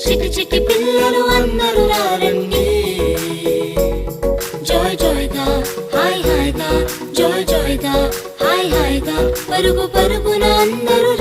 చిటి చిటి పిల్లలు అందరూ రండి. జాయ్ జాయ్ గా హాయ్ హాయ్ గా, జాయ్ జాయ్ గా హాయ్ హాయ్ గా, పరుగు పరుగున అందరూ